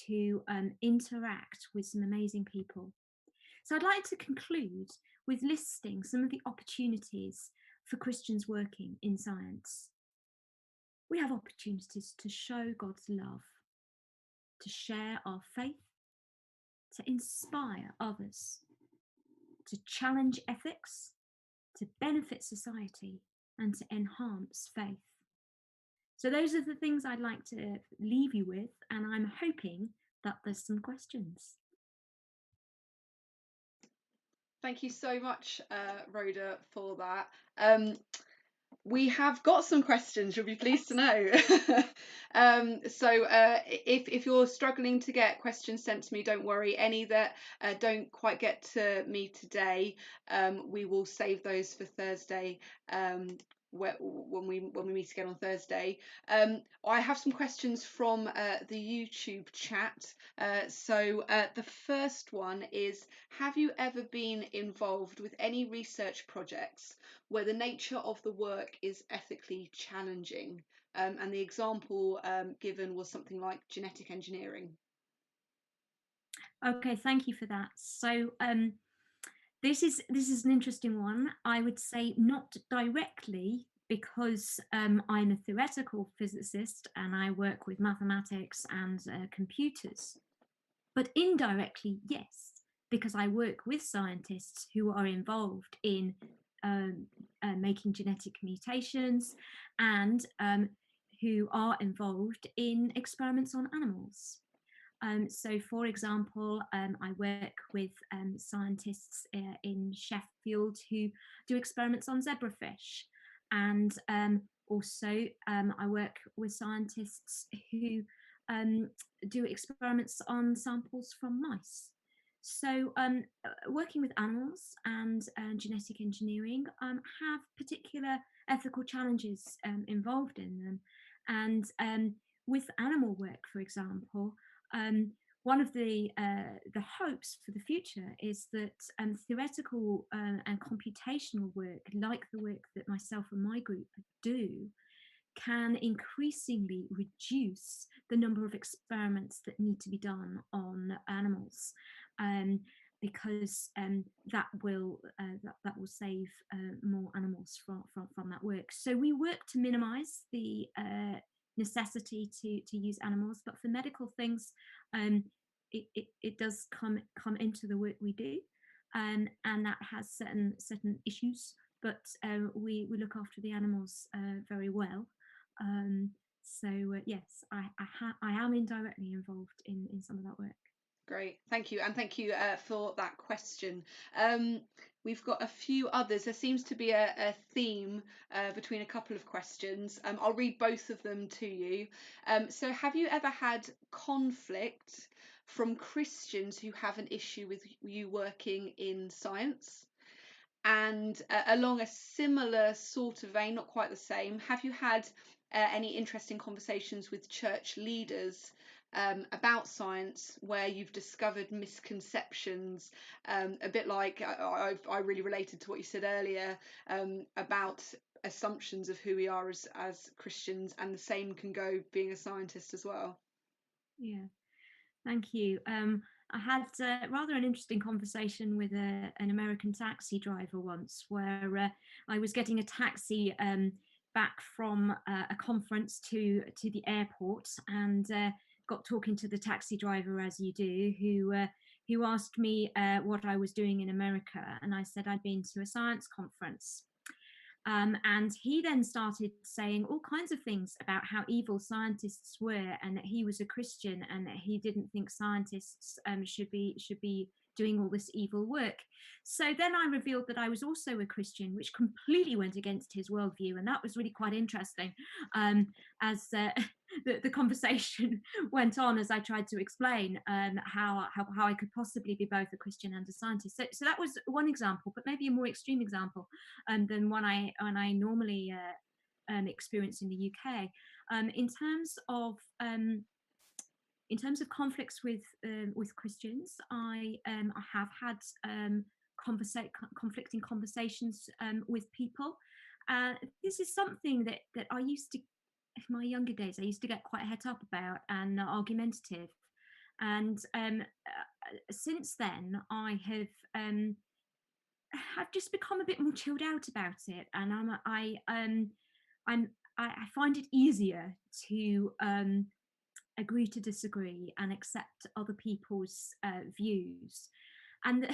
to interact with some amazing people. So I'd like to conclude with listing some of the opportunities for Christians working in science. We have opportunities to show God's love, to share our faith, to inspire others, to challenge ethics, to benefit society, and to enhance faith. So those are the things I'd like to leave you with, and I'm hoping that there's some questions. Thank you so much, Rhoda, for that. We have got some questions, you'll be pleased to know. So if you're struggling to get questions sent to me, don't worry. Any that don't quite get to me today, we will save those for Thursday when we meet again on Thursday. I have some questions from the YouTube chat. So the first one is: have you ever been involved with any research projects where the nature of the work is ethically challenging? And the example given was something like genetic engineering. Okay, thank you for that. So this is an interesting one. I would say not directly, because I'm a theoretical physicist and I work with mathematics and computers. But indirectly, yes, because I work with scientists who are involved in making genetic mutations, and who are involved in experiments on animals. So, for example, I work with scientists in Sheffield who do experiments on zebrafish, and also I work with scientists who do experiments on samples from mice. So, working with animals and genetic engineering have particular ethical challenges involved in them, and with animal work, for example, one of the hopes for the future is that theoretical and computational work, like the work that myself and my group do, can increasingly reduce the number of experiments that need to be done on animals, um, because that will save more animals from that work. So we work to minimise the necessity to use animals, but for medical things, um, it does come into the work we do, and that has certain issues. But we look after the animals very well. So yes, I am indirectly involved in some of that work. Great, thank you, and thank you for that question. We've got a few others. There seems to be a theme between a couple of questions. I'll read both of them to you. So, have you ever had conflict from Christians who have an issue with you working in science? And along a similar sort of vein, not quite the same, have you had any interesting conversations with church leaders about science where you've discovered misconceptions? A bit like I really related to what you said earlier about assumptions of who we are as Christians, and the same can go being a scientist as well. Yeah, thank you. I had rather an interesting conversation with an American taxi driver once, where I was getting a taxi back from a conference to the airport, and got talking to the taxi driver, as you do, who asked me what I was doing in America, and I said I'd been to a science conference. And he then started saying all kinds of things about how evil scientists were, and that he was a Christian, and that he didn't think scientists should be doing all this evil work. So then I revealed that I was also a Christian, which completely went against his worldview, and that was really quite interesting. As the conversation went on, as I tried to explain how I could possibly be both a Christian and a scientist. So that was one example, but maybe a more extreme example than one I normally experience in the UK. In terms of conflicts with Christians, I have had conflicting conversations with people. This is something that I used to, in my younger days, I used to get quite het up about and argumentative. And since then, I've just become a bit more chilled out about it, and I find it easier to agree to disagree and accept other people's views. And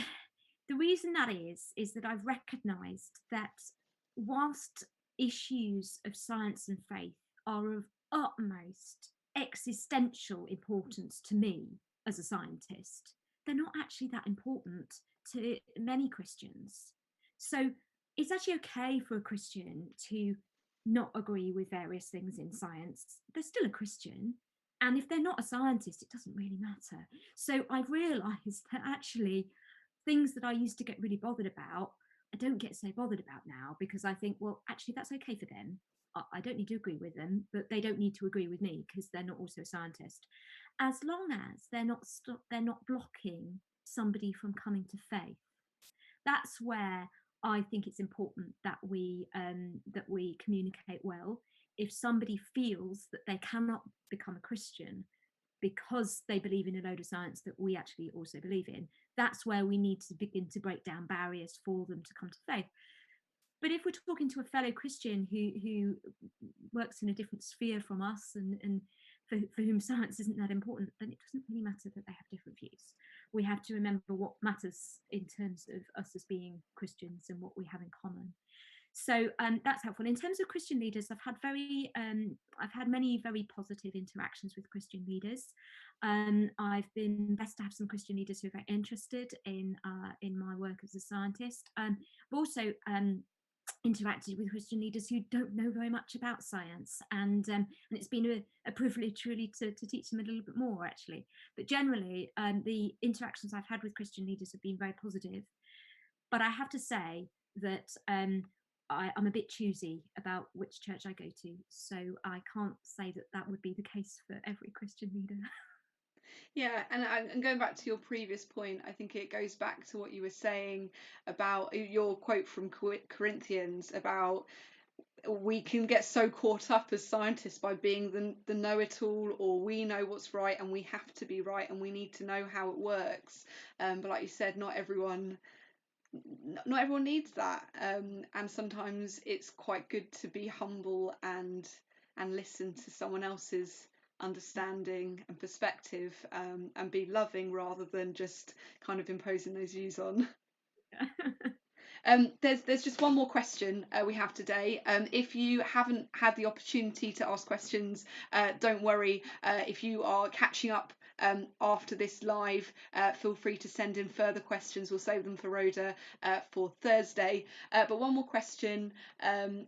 the reason that is that I've recognised that whilst issues of science and faith are of utmost existential importance to me as a scientist, they're not actually that important to many Christians. So it's actually okay for a Christian to not agree with various things in science. They're still a Christian. And if they're not a scientist, it doesn't really matter. So I've realised that actually things that I used to get really bothered about I don't get so bothered about now, because I think, well, actually, that's okay for them. I don't need to agree with them, but they don't need to agree with me because they're not also a scientist. As long as they're not blocking somebody from coming to faith. That's where I think it's important that we communicate well. If somebody feels that they cannot become a Christian because they believe in a load of science that we actually also believe in, that's where we need to begin to break down barriers for them to come to faith. But if we're talking to a fellow Christian who works in a different sphere from us, and for whom science isn't that important, then it doesn't really matter that they have different views. We have to remember what matters in terms of us as being Christians and what we have in common. So that's helpful. In terms of Christian leaders, I've had many very positive interactions with Christian leaders. I've been blessed to have some Christian leaders who are very interested in my work as a scientist. But also interacted with Christian leaders who don't know very much about science, and it's been a privilege really to teach them a little bit more, actually. But generally, the interactions I've had with Christian leaders have been very positive. But I have to say that I'm a bit choosy about which church I go to, so I can't say that that would be the case for every Christian leader. Yeah, and going back to your previous point, I think it goes back to what you were saying about your quote from Corinthians about we can get so caught up as scientists by being the know-it-all, or we know what's right and we have to be right and we need to know how it works. But like you said, not everyone needs that, and sometimes it's quite good to be humble and listen to someone else's understanding and perspective, and be loving rather than just kind of imposing those views on. There's just one more question we have today. If you haven't had the opportunity to ask questions, don't worry. If you are catching up after this live, feel free to send in further questions. We'll save them for Rhoda for Thursday. But one more question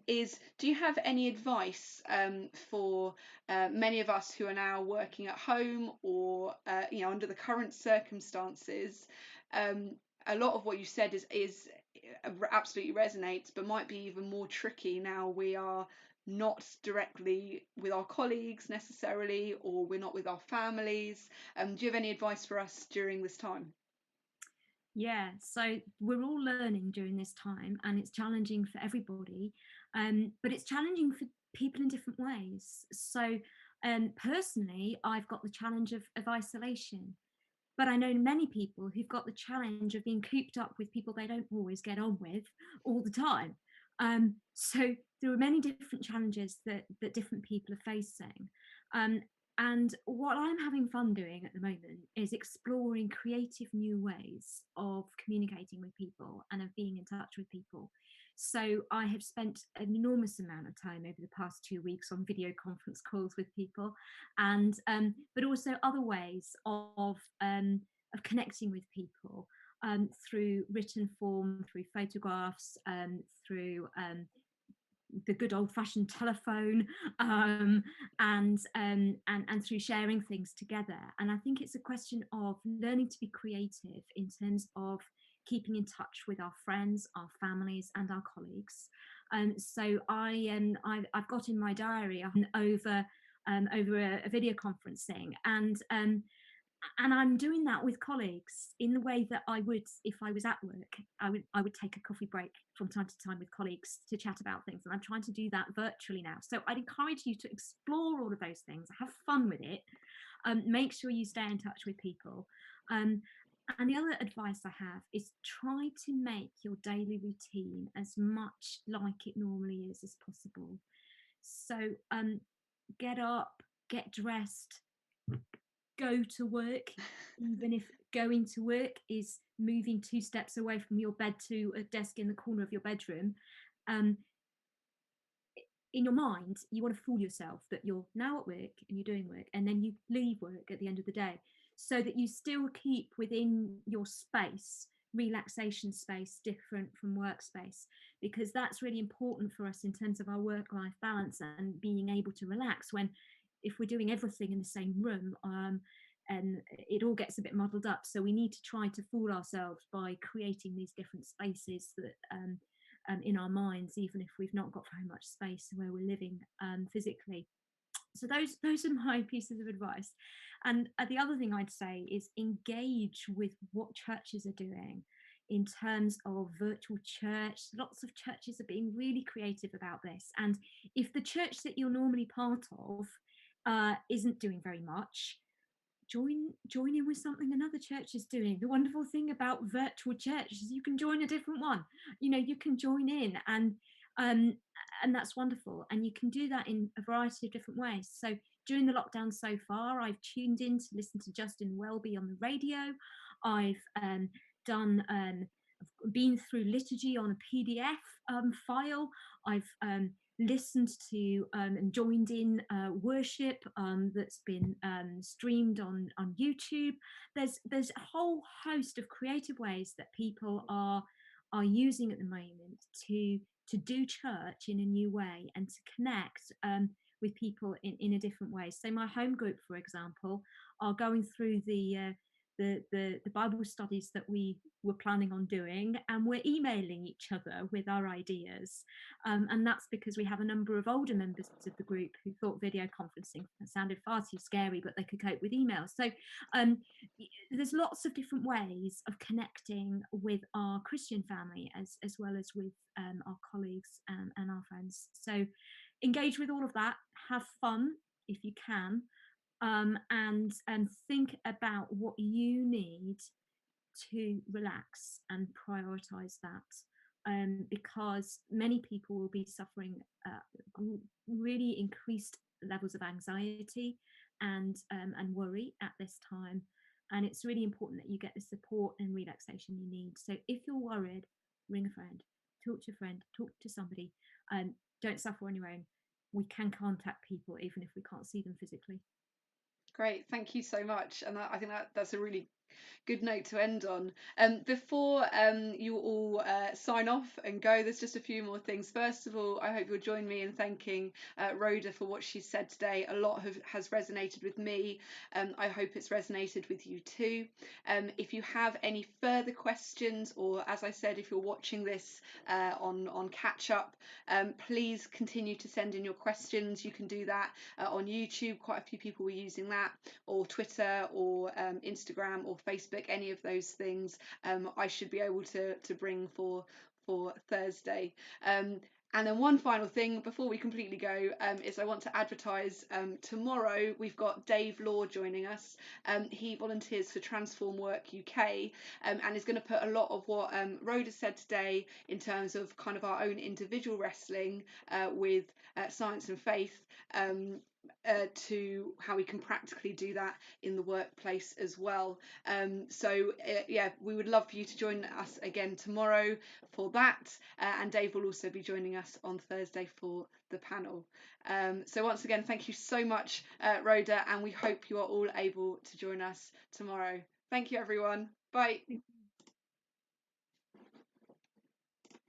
is: do you have any advice for many of us who are now working at home, or under the current circumstances? A lot of what you said is absolutely resonates, but might be even more tricky now we are not directly with our colleagues necessarily, or we're not with our families. Do you have any advice for us during this time? Yeah, so we're all learning during this time, and it's challenging for everybody, but it's challenging for people in different ways. So, personally, I've got the challenge of isolation, but I know many people who've got the challenge of being cooped up with people they don't always get on with all the time. So there are many different challenges that different people are facing. Um, and what I'm having fun doing at the moment is exploring creative new ways of communicating with people and of being in touch with people. So I have spent an enormous amount of time over the past 2 weeks on video conference calls with people, and but also other ways of connecting with people, through written form, through photographs, through the good old-fashioned telephone, and through sharing things together. And I think it's a question of learning to be creative in terms of keeping in touch with our friends, our families, and our colleagues. So I've got in my diary over a video conferencing, and I'm doing that with colleagues in the way that I would if I was at work. I would take a coffee break from time to time with colleagues to chat about things, and I'm trying to do that virtually now. So I'd encourage you to explore all of those things, have fun with it, make sure you stay in touch with people. And the other advice I have is try to make your daily routine as much like it normally is as possible. So get up, get dressed, go to work, even if going to work is moving 2 steps away from your bed to a desk in the corner of your bedroom. Um, in your mind, you want to fool yourself that you're now at work and you're doing work, and then you leave work at the end of the day, so that you still keep within your space, relaxation space, different from workspace, because that's really important for us in terms of our work-life balance and being able to relax. When if we're doing everything in the same room, and it all gets a bit muddled up. So we need to try to fool ourselves by creating these different spaces that in our minds, even if we've not got very much space where we're living physically. So those are my pieces of advice. And the other thing I'd say is engage with what churches are doing in terms of virtual church. Lots of churches are being really creative about this, and if the church that you're normally part of isn't doing very much, join in with something another church is doing. The wonderful thing about virtual church is you can join a different one. You can join in, um and that's wonderful, and you can do that in a variety of different ways. So during the lockdown so far, I've tuned in to listen to Justin Welby on the radio. I've done been through liturgy on a PDF file. I've listened to and joined in worship that's been streamed on YouTube. There's a whole host of creative ways that people are using at the moment to do church in a new way and to connect with people in a different way. So my home group, for example, are going through the Bible studies that we were planning on doing, and we're emailing each other with our ideas. And that's because we have a number of older members of the group who thought video conferencing sounded far too scary, but they could cope with emails. So there's lots of different ways of connecting with our Christian family as well as with our colleagues and our friends. So engage with all of that, have fun if you can, and think about what you need to relax and prioritize that, because many people will be suffering really increased levels of anxiety and worry at this time, and it's really important that you get the support and relaxation you need. So if you're worried, ring a friend, talk to a friend, talk to somebody. Don't suffer on your own. We can contact people even if we can't see them physically. Great, thank you so much. And I think that's a really good note to end on. Before you all sign off and go, there's just a few more things. First of all, I hope you'll join me in thanking Rhoda for what she said today. A lot has resonated with me. I hope it's resonated with you too. If you have any further questions, or as I said, if you're watching this on catch up, please continue to send in your questions. You can do that on YouTube. Quite a few people were using that, or Twitter, or Instagram, or Facebook, any of those things. I should be able to bring for Thursday. And then one final thing before we completely go is I want to advertise tomorrow we've got Dave Law joining us. He volunteers for Transform Work UK, and is going to put a lot of what Rhoda said today in terms of kind of our own individual wrestling with science and faith, to how we can practically do that in the workplace as well. So yeah, we would love for you to join us again tomorrow for that, and Dave will also be joining us on Thursday for the panel. So once again, thank you so much, Rhoda, and we hope you are all able to join us tomorrow. Thank you, everyone. Bye.